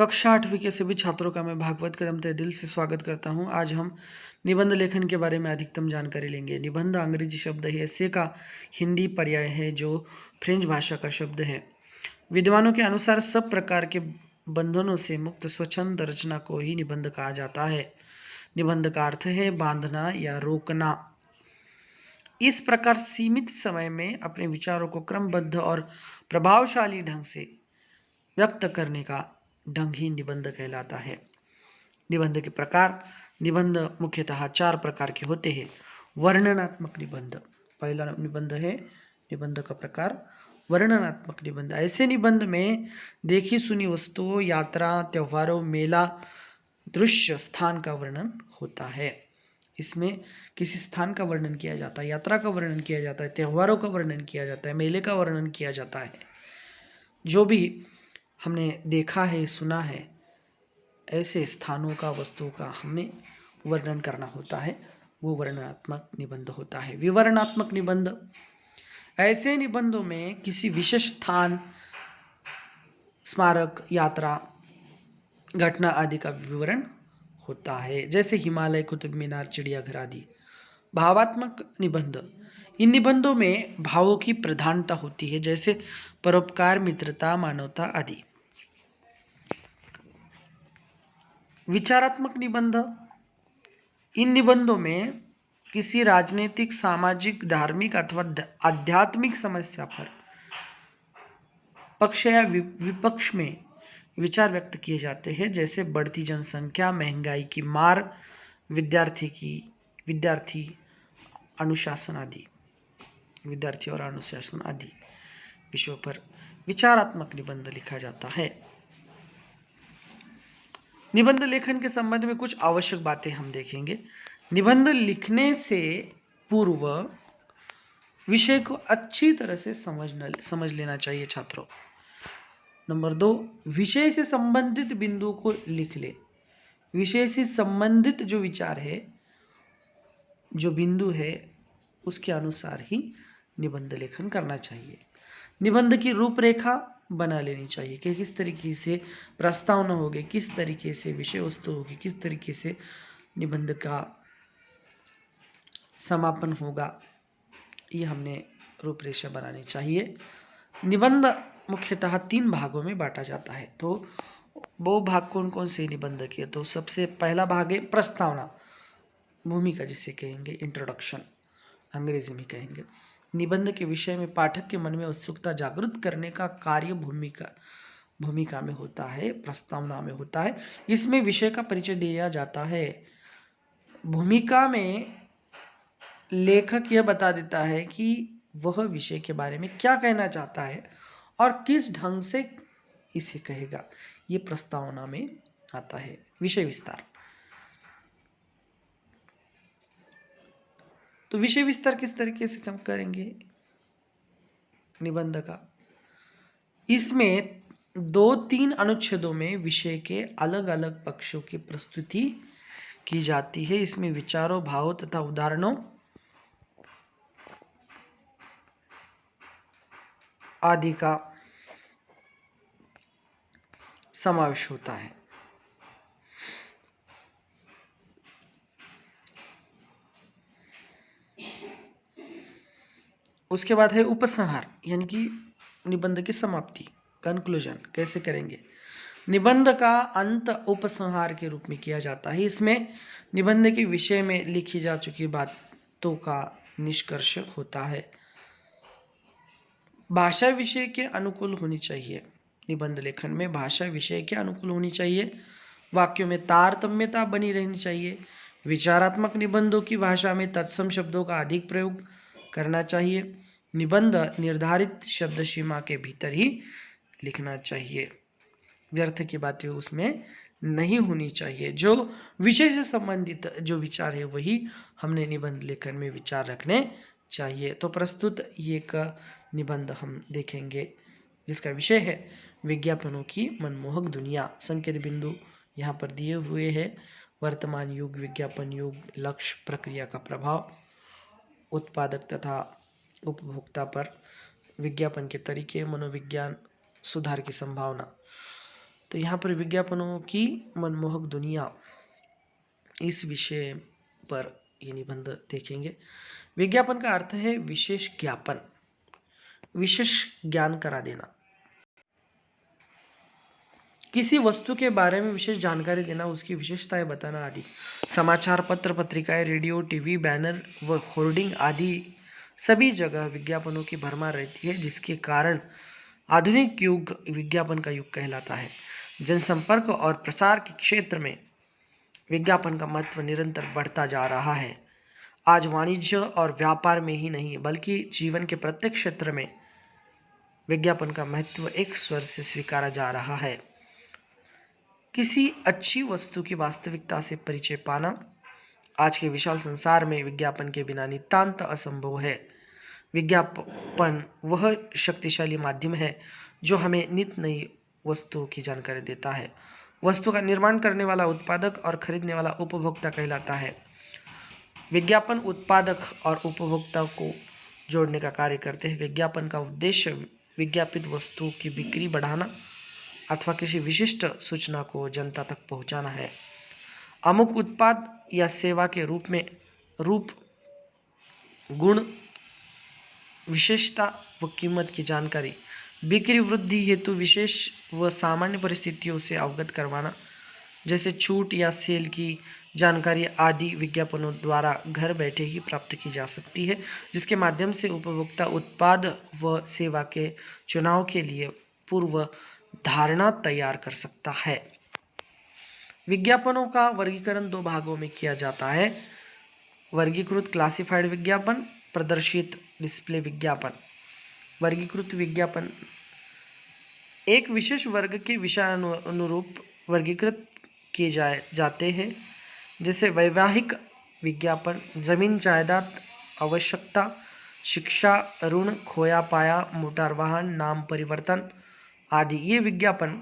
कक्षा 8वीं के सभी छात्रों का मैं भागवत कदम तहे दिल से स्वागत करता हूं। आज हम निबंध लेखन के बारे में अधिकतम जानकारी लेंगे। निबंध अंग्रेजी शब्द है, ऐसे का हिंदी पर्याय है जो फ्रेंच भाषा का शब्द है। विद्वानों के अनुसार सब प्रकार के बंधनों से मुक्त स्वच्छंद रचना को ही निबंध कहा जाता है। निबंध का अर्थ है बांधना या रोकना। इस प्रकार सीमित समय में अपने विचारों को क्रमबद्ध और प्रभावशाली ढंग से व्यक्त करने का ढंग ही निबंध कहलाता है। निबंध के प्रकार। निबंध मुख्यतः 4 प्रकार के होते हैं। वर्णनात्मक निबंध, पहला निबंध है निबंध का प्रकार वर्णनात्मक निबंध। ऐसे निबंध में देखी सुनी वस्तुओं, यात्रा, त्योहारों, मेला, दृश्य, स्थान का वर्णन होता है। इसमें किसी स्थान का वर्णन किया जाता है, यात्रा का वर्णन किया जाता है, त्योहारों का वर्णन किया जाता है, मेले का वर्णन किया जाता है। जो भी हमने देखा है, सुना है, ऐसे स्थानों का, वस्तुओं का हमें वर्णन करना होता है, वो वर्णनात्मक निबंध होता है। विवरणात्मक निबंध। ऐसे निबंधों में किसी विशेष स्थान, स्मारक, यात्रा, घटना आदि का विवरण होता है, जैसे हिमालय, कुतुब मीनार, चिड़ियाघर आदि। भावात्मक निबंध। इन निबंधों में भावों की प्रधानता होती है, जैसे परोपकार, मित्रता, मानवता आदि। विचारात्मक निबंध। इन निबंधों में किसी राजनीतिक, सामाजिक, धार्मिक अथवा आध्यात्मिक समस्या पर पक्ष या विपक्ष में विचार व्यक्त किए जाते हैं, जैसे बढ़ती जनसंख्या, महंगाई की मार, विद्यार्थी अनुशासन आदि। विद्यार्थी और अनुशासन आदि विषयों पर विचारात्मक निबंध लिखा जाता है। निबंध लेखन के संबंध में कुछ आवश्यक बातें हम देखेंगे। निबंध लिखने से पूर्व विषय को अच्छी तरह से समझ लेना चाहिए छात्रों। नंबर 2, विषय से संबंधित बिंदुओं को लिख ले। विषय से संबंधित जो विचार है, जो बिंदु है, उसके अनुसार ही निबंध लेखन करना चाहिए। निबंध की रूपरेखा बना लेनी चाहिए कि किस तरीके से प्रस्तावना होगी, किस तरीके से विषय वस्तु होगी, किस तरीके से निबंध का समापन होगा, ये हमने रूपरेखा बनानी चाहिए। निबंध मुख्यतः 3 भागों में बांटा जाता है। तो वो भाग कौन कौन से निबंध के? तो सबसे पहला भाग है प्रस्तावना, भूमिका जिसे कहेंगे, इंट्रोडक्शन अंग्रेजी में कहेंगे। निबंध के विषय में पाठक के मन में उत्सुकता जागृत करने का कार्य भूमिका में होता है, प्रस्तावना में होता है। इसमें विषय का परिचय दिया जाता है। भूमिका में लेखक यह बता देता है कि वह विषय के बारे में क्या कहना चाहता है और किस ढंग से इसे कहेगा। ये प्रस्तावना में आता है। विषय विस्तार। तो विषय विस्तार किस तरीके से हम करेंगे निबंध का? इसमें 2-3 अनुच्छेदों में विषय के अलग अलग पक्षों की प्रस्तुति की जाती है। इसमें विचारों, भावों तथा उदाहरणों आदि का समावेश होता है। उसके बाद है उपसंहार, यानी कि निबंध की समाप्ति, कंक्लूजन कैसे करेंगे। निबंध का अंत उपसंहार के रूप में किया जाता है। इसमें निबंध के विषय में लिखी जा चुकी बातों का निष्कर्ष होता है। भाषा विषय के अनुकूल होनी चाहिए। निबंध लेखन में भाषा विषय के अनुकूल होनी चाहिए। वाक्यों में तारतम्यता बनी रहनी चाहिए। विचारात्मक निबंधों की भाषा में तत्सम शब्दों का अधिक प्रयोग करना चाहिए। निबंध निर्धारित शब्द सीमा के भीतर ही लिखना चाहिए। व्यर्थ की बातें उसमें नहीं होनी चाहिए। जो विषय से संबंधित जो विचार है वही हमने निबंध लेखन में विचार रखने चाहिए। तो प्रस्तुत ये एक निबंध हम देखेंगे जिसका विषय है विज्ञापनों की मनमोहक दुनिया। संकेत बिंदु यहाँ पर दिए हुए हैं। वर्तमान युग, विज्ञापन युग, लक्ष्य, प्रक्रिया का प्रभाव, उत्पादक तथा उपभोक्ता पर विज्ञापन के तरीके, मनोविज्ञान, सुधार की संभावना। तो यहाँ पर विज्ञापनों की मनमोहक दुनिया, इस विषय पर ये निबंध देखेंगे। विज्ञापन का अर्थ है विशेष ज्ञापन, विशेष ज्ञान करा देना, किसी वस्तु के बारे में विशेष जानकारी देना, उसकी विशेषताएं बताना आदि। समाचार पत्र, पत्रिकाएं, रेडियो, टीवी, बैनर व होर्डिंग आदि सभी जगह विज्ञापनों की भरमार रहती है, जिसके कारण आधुनिक युग विज्ञापन का युग कहलाता है। जनसंपर्क और प्रसार के क्षेत्र में विज्ञापन का महत्व निरंतर बढ़ता जा रहा है। आज वाणिज्य और व्यापार में ही नहीं बल्कि जीवन के प्रत्येक क्षेत्र में विज्ञापन का महत्व एक स्वर से स्वीकारा जा रहा है। किसी अच्छी वस्तु की वास्तविकता से परिचय पाना आज के विशाल संसार में विज्ञापन के बिना नितांत असंभव है। विज्ञापन वह शक्तिशाली माध्यम है जो हमें नित्य नई वस्तुओं की जानकारी देता है। वस्तु का निर्माण करने वाला उत्पादक और खरीदने वाला उपभोक्ता कहलाता है। विज्ञापन उत्पादक और उपभोक्ता को जोड़ने का कार्य करते हैं। विज्ञापन का उद्देश्य विज्ञापित वस्तु की बिक्री बढ़ाना अथवा किसी विशिष्ट सूचना को जनता तक पहुंचाना है। अमुक उत्पाद या सेवा के रूप, गुण, विशेषता व कीमत की जानकारी, बिक्री वृद्धि हेतु विशेष व सामान्य परिस्थितियों से अवगत करवाना, जैसे छूट या सेल की जानकारी आदि विज्ञापनों द्वारा घर बैठे ही प्राप्त की जा सकती है, जिसके माध्यम से उपभोक्ता उत्पाद व सेवा के चुनाव के लिए पूर्व धारणा तैयार कर सकता है। विज्ञापनों का वर्गीकरण दो भागों में किया जाता है। वर्गीकृत क्लासिफाइड विज्ञापन, प्रदर्शित डिस्प्ले विज्ञापन। वर्गीकृत विज्ञापन एक विशेष वर्ग के विषयानुरूप वर्गीकृत किए जाते हैं, जैसे वैवाहिक विज्ञापन, जमीन जायदाद, आवश्यकता, शिक्षा, ऋण, खोया पाया, मोटर वाहन, नाम परिवर्तन आदि। ये विज्ञापन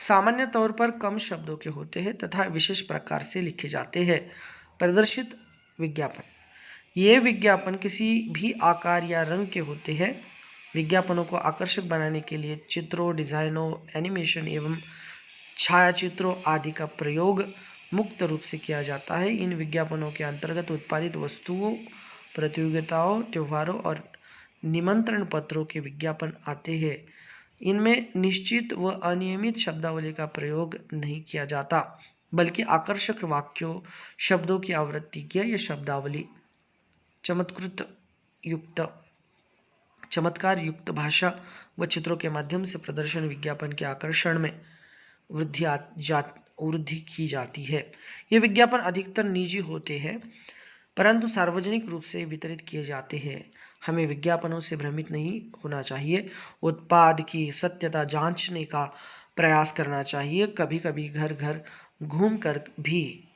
सामान्य तौर पर कम शब्दों के होते हैं तथा विशेष प्रकार से लिखे जाते हैं। प्रदर्शित विज्ञापन, ये विज्ञापन किसी भी आकार या रंग के होते हैं। विज्ञापनों को आकर्षक बनाने के लिए चित्रों, डिजाइनों, एनिमेशन एवं छायाचित्रों आदि का प्रयोग मुक्त रूप से किया जाता है। इन विज्ञापनों के अंतर्गत उत्पादित वस्तुओं, प्रतियोगिताओं, त्योहारों और निमंत्रण पत्रों के विज्ञापन आते हैं। इनमें निश्चित व अनियमित शब्दावली का प्रयोग नहीं किया जाता, बल्कि आकर्षक वाक्यों, शब्दों की आवृत्ति किया या शब्दावली, चमत्कार युक्त भाषा व चित्रों के माध्यम से प्रदर्शन विज्ञापन के आकर्षण में वृद्धि की जाती है। ये विज्ञापन अधिकतर निजी होते हैं, परंतु सार्वजनिक रूप से वितरित किए जाते हैं। हमें विज्ञापनों से भ्रमित नहीं होना चाहिए, उत्पाद की सत्यता जांचने का प्रयास करना चाहिए। कभी कभी घर घर घूमकर भी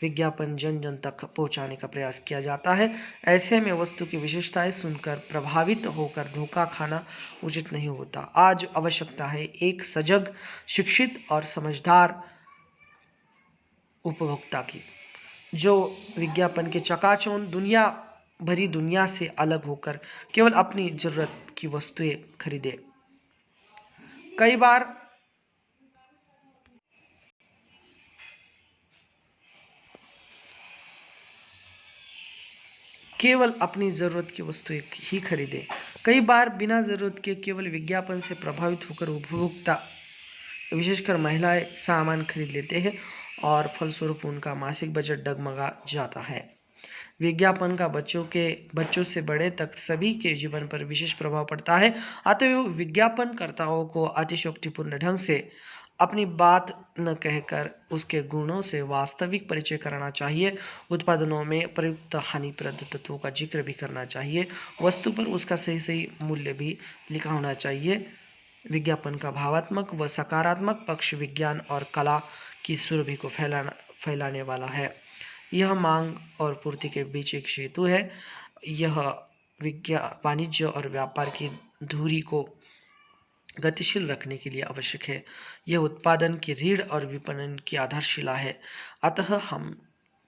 विज्ञापन जन जन तक पहुंचाने का प्रयास किया जाता है। ऐसे में वस्तु की विशेषताएं सुनकर प्रभावित होकर धोखा खाना उचित नहीं होता। आज आवश्यकता है एक सजग, शिक्षित और समझदार उपभोक्ता की, जो विज्ञापन के चकाचौंध दुनिया से अलग होकर केवल अपनी जरूरत की वस्तुएं खरीदे। कई बार केवल अपनी ज़रूरत की वस्तुएं ही खरीदे। कई बार बिना ज़रूरत के केवल विज्ञापन से प्रभावित होकर उपभोक्ता, विशेषकर महिलाएं, सामान खरीद लेते हैं और फलस्वरूप उनका मासिक बजट डगमगा जाता है। विज्ञापन का बच्चों से बड़े तक सभी के जीवन पर विशेष प्रभाव पड़ता है। अतः विज्ञापनकर्ताओं को अतिशयोक्तिपूर्ण ढंग से अपनी बात न कहकर उसके गुणों से वास्तविक परिचय कराना चाहिए। उत्पादनों में प्रयुक्त हानिप्रद तत्वों का जिक्र भी करना चाहिए। वस्तु पर उसका सही मूल्य भी लिखा होना चाहिए। विज्ञापन का भावात्मक व सकारात्मक पक्ष विज्ञान और कला की सुरभि को फैलाने वाला है। यह मांग और पूर्ति के बीच एक सेतु है। यह वाणिज्य और व्यापार की धुरी को गतिशील रखने के लिए आवश्यक है। यह उत्पादन की रीढ़ और विपणन की आधारशिला है। अतः हम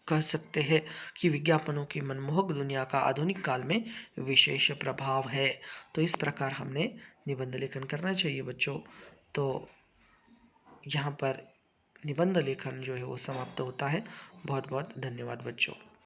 कह सकते हैं कि विज्ञापनों की मनमोहक दुनिया का आधुनिक काल में विशेष प्रभाव है। तो इस प्रकार हमने निबंध लेखन करना चाहिए बच्चों। तो यहाँ पर निबंध लेखन जो है वो समाप्त होता है। बहुत बहुत धन्यवाद बच्चों।